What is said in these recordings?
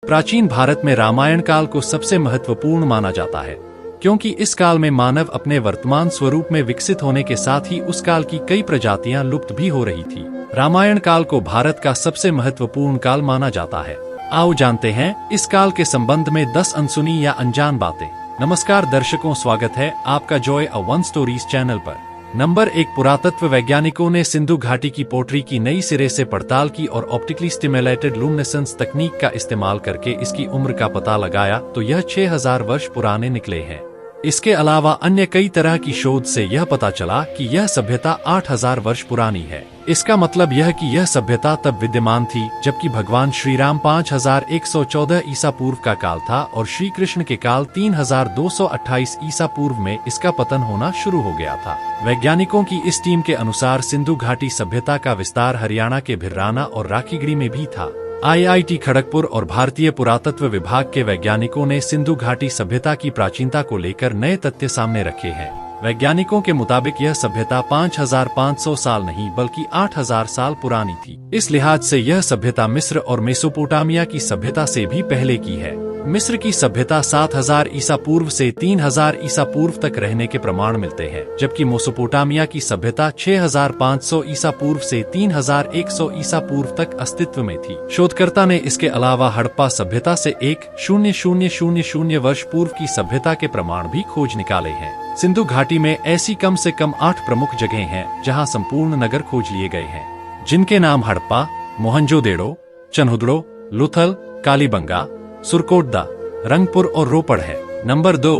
प्राचीन भारत में रामायण काल को सबसे महत्वपूर्ण माना जाता है, क्योंकि इस काल में मानव अपने वर्तमान स्वरूप में विकसित होने के साथ ही उस काल की कई प्रजातियां लुप्त भी हो रही थी। रामायण काल को भारत का सबसे महत्वपूर्ण काल माना जाता है। आओ जानते हैं इस काल के संबंध में 10 अनसुनी या अनजान बातें। नमस्कार दर्शकों, स्वागत है आपका Joy a one stories channel पर। नंबर 1, पुरातत्व वैज्ञानिकों ने सिंधु घाटी की पोटरी की नई सिरे से पड़ताल की और ऑप्टिकली स्टिमुलेटेड लुमिनेसेंस तकनीक का इस्तेमाल करके इसकी उम्र का पता लगाया तो यह 6000 वर्ष पुराने निकले हैं। इसके अलावा अन्य कई तरह की शोध से यह पता चला कि यह सभ्यता 8000 वर्ष पुरानी है। इसका मतलब यह कि यह सभ्यता तब विद्यमान थी जबकि भगवान श्री राम 5114 ईसा पूर्व का काल था और श्री कृष्ण के काल 3228 ईसा पूर्व में इसका पतन होना शुरू हो गया था। वैज्ञानिकों की इस टीम के अनुसार सिंधु घाटी सभ्यता का विस्तार हरियाणा के भिर्राना और राखीगढ़ी में भी था। IIT खड़गपुर और भारतीय पुरातत्व विभाग के वैज्ञानिकों ने सिंधु घाटी सभ्यता की प्राचीनता को लेकर नए तथ्य सामने रखे हैं। वैज्ञानिकों के मुताबिक यह सभ्यता 5500 साल नहीं बल्कि 8000 साल पुरानी थी। इस लिहाज से यह सभ्यता मिस्र और मेसोपोटामिया की सभ्यता से भी पहले की है। मिस्र की सभ्यता 7000 ईसा पूर्व से 3000 ईसा पूर्व तक रहने के प्रमाण मिलते हैं, जबकि मेसोपोटामिया की सभ्यता 6500 ईसा पूर्व से 3100 ईसा पूर्व तक अस्तित्व में थी। शोधकर्ता ने इसके अलावा हड़प्पा सभ्यता से 1000 वर्ष पूर्व की सभ्यता के प्रमाण भी खोज निकाले हैं। सिंधु घाटी में ऐसी कम से कम 8 प्रमुख जगह हैं जहां संपूर्ण नगर खोज लिए गए हैं, जिनके नाम हड़प्पा, मोहनजोदेड़ो, चन्हुदड़ो, लुथल, कालीबंगा, सुरकोटदा, रंगपुर और रोपड़ है। नंबर 2,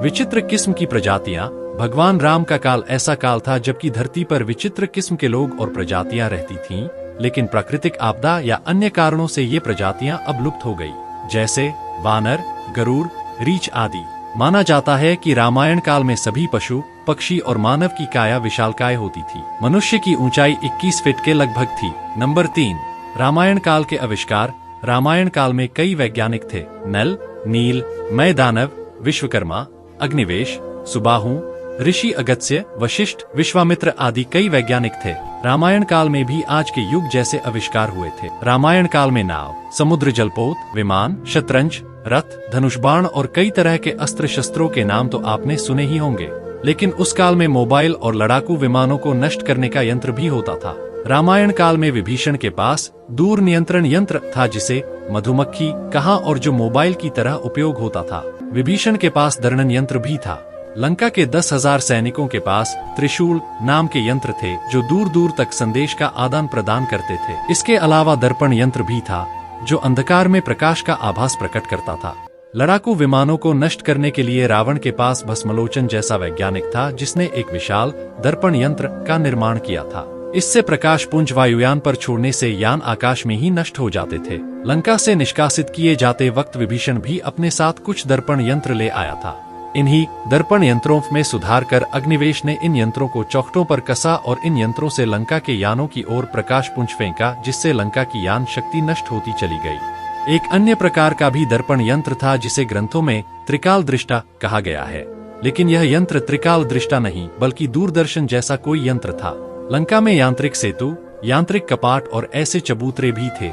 विचित्र किस्म की प्रजातियां। भगवान राम का काल ऐसा काल था जबकि धरती पर विचित्र किस्म के लोग और प्रजातियां रहती थीं, लेकिन प्राकृतिक आपदा या अन्य कारणों से ये प्रजातियां अब लुप्त हो गई, जैसे वानर, गरुड़, रीछ आदि। माना जाता है कि रामायण काल में सभी पशु, पक्षी और मानव की काया विशालकाय होती थी। मनुष्य की ऊंचाई 21 फीट के लगभग थी। नंबर 3, रामायण काल के आविष्कार। रामायण काल में कई वैज्ञानिक थे। नल, नील, मय दानव, विश्वकर्मा, अग्निवेश, सुबाहु, ऋषि अगस्त्य, वशिष्ठ, विश्वामित्र आदि कई वैज्ञानिक थे। रामायण काल में भी आज के युग जैसे आविष्कार हुए थे। रामायण काल में नाव, समुद्र जलपोत, विमान, शतरंज, रथ, धनुष बाण और कई तरह के अस्त्र शस्त्रों के नाम तो आपने सुने ही होंगे, लेकिन उस काल में मोबाइल और लड़ाकू विमानों को नष्ट करने का यंत्र भी होता था। रामायण काल में विभीषण के पास दूर नियंत्रण यंत्र था जिसे मधुमक्खी कहा और जो मोबाइल की तरह उपयोग होता था। विभीषण के पास दर्णन यंत्र भी था। लंका के 10,000 सैनिकों के पास त्रिशूल नाम के यंत्र थे जो दूर दूर तक संदेश का आदान प्रदान करते थे। इसके अलावा दर्पण यंत्र भी था जो अंधकार में प्रकाश का आभास प्रकट करता था। लड़ाकू विमानों को नष्ट करने के लिए रावण के पास भस्मलोचन जैसा वैज्ञानिक था जिसने एक विशाल दर्पण यंत्र का निर्माण किया था। इससे प्रकाश पुंज वायुयान पर छोड़ने से यान आकाश में ही नष्ट हो जाते थे। लंका से निष्कासित किए जाते वक्त विभीषण भी अपने साथ कुछ दर्पण यंत्र ले आया था। इन्हीं दर्पण यंत्रों में सुधार कर अग्निवेश ने इन यंत्रों को चौखटों पर कसा और इन यंत्रों से लंका के यानों की ओर प्रकाश पुंज फेंका, जिससे लंका की यान शक्ति नष्ट होती चली गई। एक अन्य प्रकार का भी दर्पण यंत्र था जिसे ग्रंथों में त्रिकाल दृष्टा कहा गया है, लेकिन यह यंत्र त्रिकाल दृष्टा नहीं बल्कि दूरदर्शन जैसा कोई यंत्र था। लंका में यांत्रिक सेतु, यांत्रिक कपाट और ऐसे चबूतरे भी थे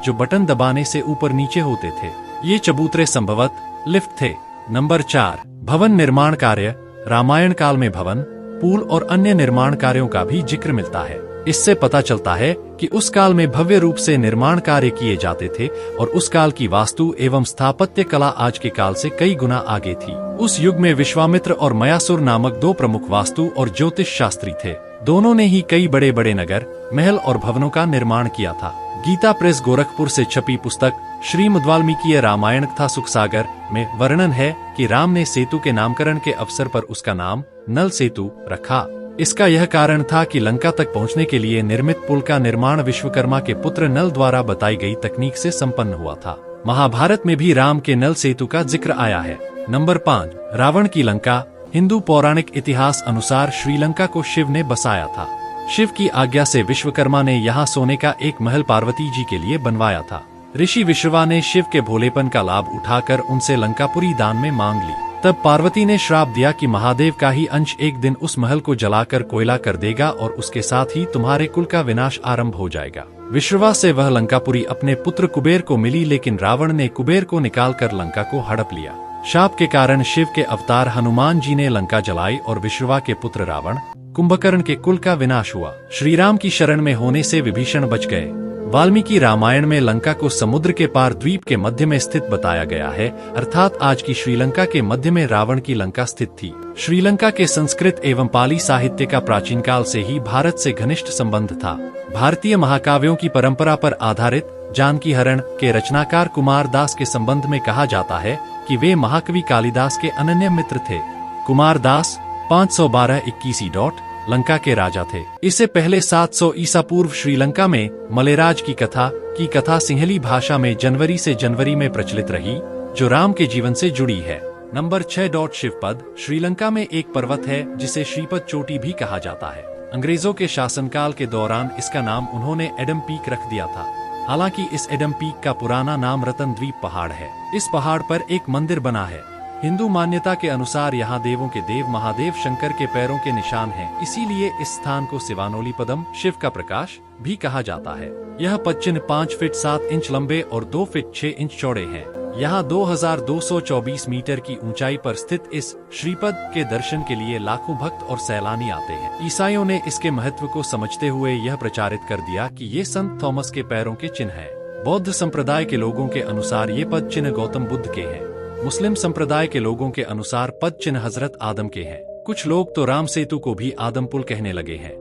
जो बटन दबाने से ऊपर नीचे होते थे। ये चबूतरे संभवतः लिफ्ट थे। नंबर 4, भवन निर्माण कार्य। रामायण काल में भवन, पुल और अन्य निर्माण कार्यों का भी जिक्र मिलता है। इससे पता चलता है कि उस काल में भव्य रूप से निर्माण कार्य किए जाते थे और उस काल की वास्तु एवं स्थापत्य कला आज के काल से कई गुना आगे थी। उस युग में विश्वामित्र और मयासुर नामक 2 प्रमुख वास्तु और ज्योतिष शास्त्री थे। दोनों ने ही कई बड़े बड़े नगर, महल और भवनों का निर्माण किया था। गीता प्रेस गोरखपुर से छपी पुस्तक श्रीमद् वाल्मीकि रामायण कथा सुखसागर में वर्णन है कि राम ने सेतु के नामकरण के अवसर पर उसका नाम नल सेतु रखा। इसका यह कारण था कि लंका तक पहुंचने के लिए निर्मित पुल का निर्माण विश्वकर्मा के पुत्र नल द्वारा बताई गई तकनीक से संपन्न हुआ था। महाभारत में भी राम के नल सेतु का जिक्र आया है। नंबर 5, रावण की लंका। हिंदू पौराणिक इतिहास अनुसार श्रीलंका को शिव ने बसाया था। शिव की आज्ञा से विश्वकर्मा ने यहाँ सोने का एक महल पार्वती जी के लिए बनवाया था। ऋषि विश्रवा ने शिव के भोलेपन का लाभ उठाकर उनसे लंकापुरी दान में मांग ली। तब पार्वती ने श्राप दिया कि महादेव का ही अंश एक दिन उस महल को जलाकर कोयला कर देगा और उसके साथ ही तुम्हारे कुल का विनाश आरंभ हो जाएगा। विश्रवा से वह लंकापुरी अपने पुत्र कुबेर को मिली, लेकिन रावण ने कुबेर को निकालकर लंका को हड़प लिया। शाप के कारण शिव के अवतार हनुमान जी ने लंका जलाई और विश्रवा के पुत्र रावण कुंभकर्ण के कुल का विनाश हुआ। श्रीराम की शरण में होने से विभीषण बच गए। वाल्मीकि रामायण में लंका को समुद्र के पार द्वीप के मध्य में स्थित बताया गया है, अर्थात आज की श्रीलंका के मध्य में रावण की लंका स्थित थी। श्रीलंका के संस्कृत एवं पाली साहित्य का प्राचीन काल से ही भारत से घनिष्ठ संबंध था। भारतीय महाकाव्यों की परंपरा पर आधारित जानकी हरण के रचनाकार कुमार दास के संबंध में कहा जाता है कि वे महाकवि कालिदास के अनन्य मित्र थे। कुमार दास 512-21 लंका के राजा थे। इससे पहले 700 ईसा पूर्व श्रीलंका में मलेराज की कथा सिंहली भाषा में जनवरी से जनवरी में प्रचलित रही, जो राम के जीवन से जुड़ी है। नंबर 6 शिवपद श्रीलंका में एक पर्वत है जिसे श्रीपद चोटी भी कहा जाता है। अंग्रेजों के शासनकाल के दौरान इसका नाम उन्होंने एडम पीक रख दिया था। हालांकि इस एडम पीक का पुराना नाम रतन द्वीप पहाड़ है। इस पहाड़ पर एक मंदिर बना है। हिंदू मान्यता के अनुसार यहाँ देवों के देव महादेव शंकर के पैरों के निशान हैं, इसीलिए इस स्थान को शिवानोली पदम शिव का प्रकाश भी कहा जाता है। यह पदचिन्ह 5 फीट 7 इंच लंबे और 2 फीट 6 इंच चौड़े हैं। यहाँ 2224 मीटर की ऊंचाई पर स्थित इस श्रीपद के दर्शन के लिए लाखों भक्त और सैलानी आते हैं। ईसाइयों ने इसके महत्व को समझते हुए यह प्रचारित कर दिया कि ये संत थॉमस के पैरों के चिन्ह है। बौद्ध संप्रदाय के लोगों के अनुसार ये पद चिन्ह गौतम बुद्ध के हैं। मुस्लिम संप्रदाय के लोगों के अनुसार पद चिन्ह हजरत आदम के हैं। कुछ लोग तो राम सेतु को भी आदम पुल कहने लगे हैं।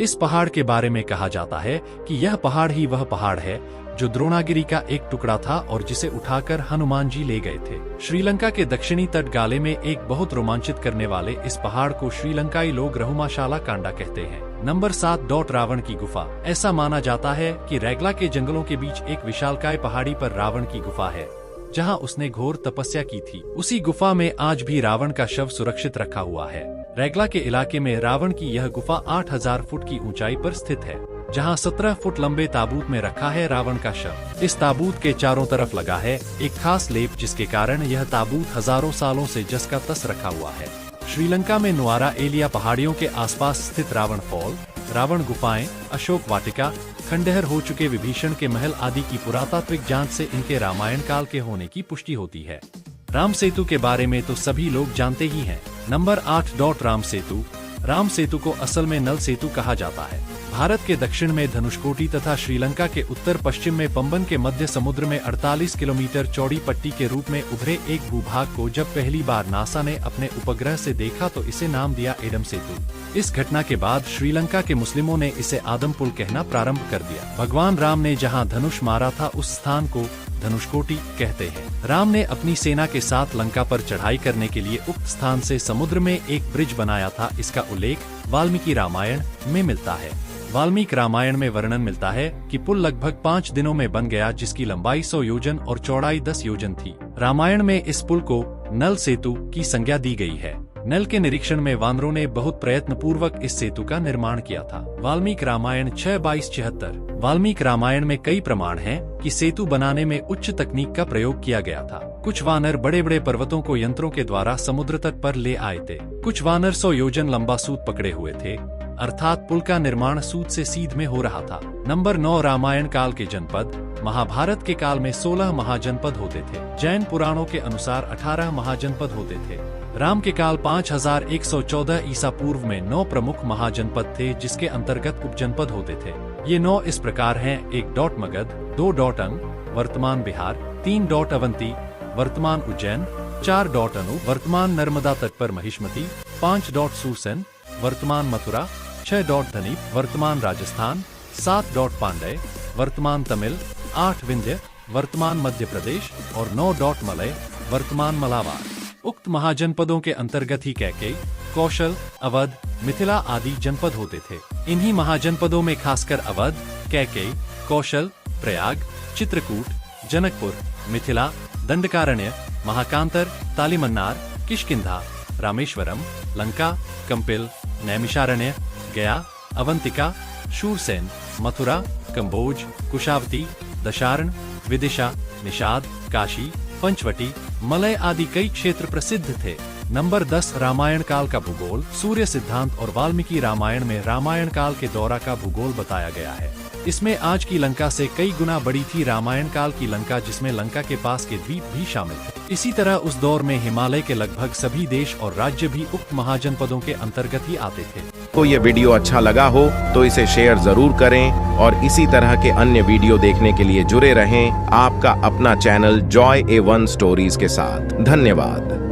इस पहाड़ के बारे में कहा जाता है कि यह पहाड़ ही वह पहाड़ है जो द्रोणागिरी का एक टुकड़ा था और जिसे उठाकर हनुमान जी ले गए थे। श्रीलंका के दक्षिणी तट गाले में एक बहुत रोमांचित करने वाले इस पहाड़ को श्रीलंकाई लोग रहुमाशाला कांडा कहते हैं। नंबर 7 रावण की गुफा। ऐसा माना जाता है कि रैगला के जंगलों के बीच एक विशालकाय पहाड़ी पर रावण की गुफा है, जहां उसने घोर तपस्या की थी। उसी गुफा में आज भी रावण का शव सुरक्षित रखा हुआ है। रैगला के इलाके में रावण की यह गुफा 8000 फुट की ऊंचाई पर स्थित है, जहां 17 फुट लंबे ताबूत में रखा है रावण का शव। इस ताबूत के चारों तरफ लगा है एक खास लेप, जिसके कारण यह ताबूत हजारों सालों से जस का तस रखा हुआ है। श्रीलंका में नुआरा एलिया पहाड़ियों के आसपास स्थित रावण फॉल, रावण गुफाएं, अशोक वाटिका, खंडहर हो चुके विभीषण के महल आदि की पुरातात्विक जांच से इनके रामायण काल के होने की पुष्टि होती है। राम सेतु के बारे में तो सभी लोग जानते ही हैं। नंबर 8 राम सेतु। राम सेतु को असल में नल सेतु कहा जाता है। भारत के दक्षिण में धनुषकोटी तथा श्रीलंका के उत्तर पश्चिम में पंबन के मध्य समुद्र में 48 किलोमीटर चौड़ी पट्टी के रूप में उभरे एक भूभाग को जब पहली बार नासा ने अपने उपग्रह से देखा तो इसे नाम दिया एडम सेतु। इस घटना के बाद श्रीलंका के मुस्लिमों ने इसे आदम पुल कहना प्रारंभ कर दिया। भगवान राम ने जहां धनुष मारा था उस स्थान को धनुषकोटी कहते हैं। राम ने अपनी सेना के साथ लंका पर चढ़ाई करने के लिए उक्त स्थान से समुद्र में एक ब्रिज बनाया था। इसका उल्लेख वाल्मीकि रामायण में मिलता है। वाल्मीकि रामायण में वर्णन मिलता है कि पुल लगभग 5 दिनों में बन गया, जिसकी लंबाई 100 योजन और चौड़ाई 10 योजन थी। रामायण में इस पुल को नल सेतु की संज्ञा दी गई है। नल के निरीक्षण में वानरों ने बहुत प्रयत्न पूर्वक इस सेतु का निर्माण किया था। वाल्मीकि रामायण 6:22-76। वाल्मीकि रामायण में कई प्रमाण हैं कि सेतु बनाने में उच्च तकनीक का प्रयोग किया गया था। कुछ वानर बड़े बड़े पर्वतों को यंत्रों के द्वारा समुद्र तट पर ले आए थे। कुछ वानर 100 योजन लंबा सूत पकड़े हुए थे, अर्थात पुल का निर्माण सूत से सीध में हो रहा था। नंबर 9 रामायण काल के जनपद। महाभारत के काल में 16 महाजनपद होते थे। जैन पुराणों के अनुसार 18 महाजनपद होते थे। राम के काल 5114 ईसा पूर्व में 9 प्रमुख महाजनपद थे, जिसके अंतर्गत उपजनपद होते थे। ये 9 इस प्रकार हैं: 1 मगध, 2 अंग वर्तमान बिहार, 3 अवंती वर्तमान उज्जैन, 4 अनु वर्तमान नर्मदा तट पर महिष्मती, 5 सूरसेन वर्तमान मथुरा, 6 धनीप वर्तमान राजस्थान, 7 पांड्य वर्तमान तमिल, 8 विंध्य वर्तमान मध्य प्रदेश और 9 मलय वर्तमान मलाबार। उक्त महाजनपदों के अंतर्गत ही कैकेयी, कौशल, अवध, मिथिला आदि जनपद होते थे। इन्हीं महाजनपदों में खासकर अवध, कैकेयी, कौशल, प्रयाग, चित्रकूट, जनकपुर, मिथिला, दंडकारण्य, महाकांतर, तालिमन्नार, किष्किंधा, रामेश्वरम, लंका, कंपिल, नैमिषारण्य, गया, अवंतिका, शूरसेन, मथुरा, कंबोज, कुशावती, दशारण, विदिशा, निषाद, काशी, पंचवटी, मलय आदि कई क्षेत्र प्रसिद्ध थे। नंबर 10 रामायण काल का भूगोल। सूर्य सिद्धांत और वाल्मीकि रामायण में रामायण काल के दौरा का भूगोल बताया गया है। इसमें आज की लंका से कई गुना बड़ी थी रामायण काल की लंका, जिसमें लंका के पास के द्वीप भी शामिल थे। इसी तरह उस दौर में हिमालय के लगभग सभी देश और राज्य भी उक्त महाजनपदों के अंतर्गत ही आते थे। को ये वीडियो अच्छा लगा हो तो इसे शेयर जरूर करें और इसी तरह के अन्य वीडियो देखने के लिए जुड़े रहें आपका अपना चैनल जॉय A1 स्टोरीज के साथ। धन्यवाद।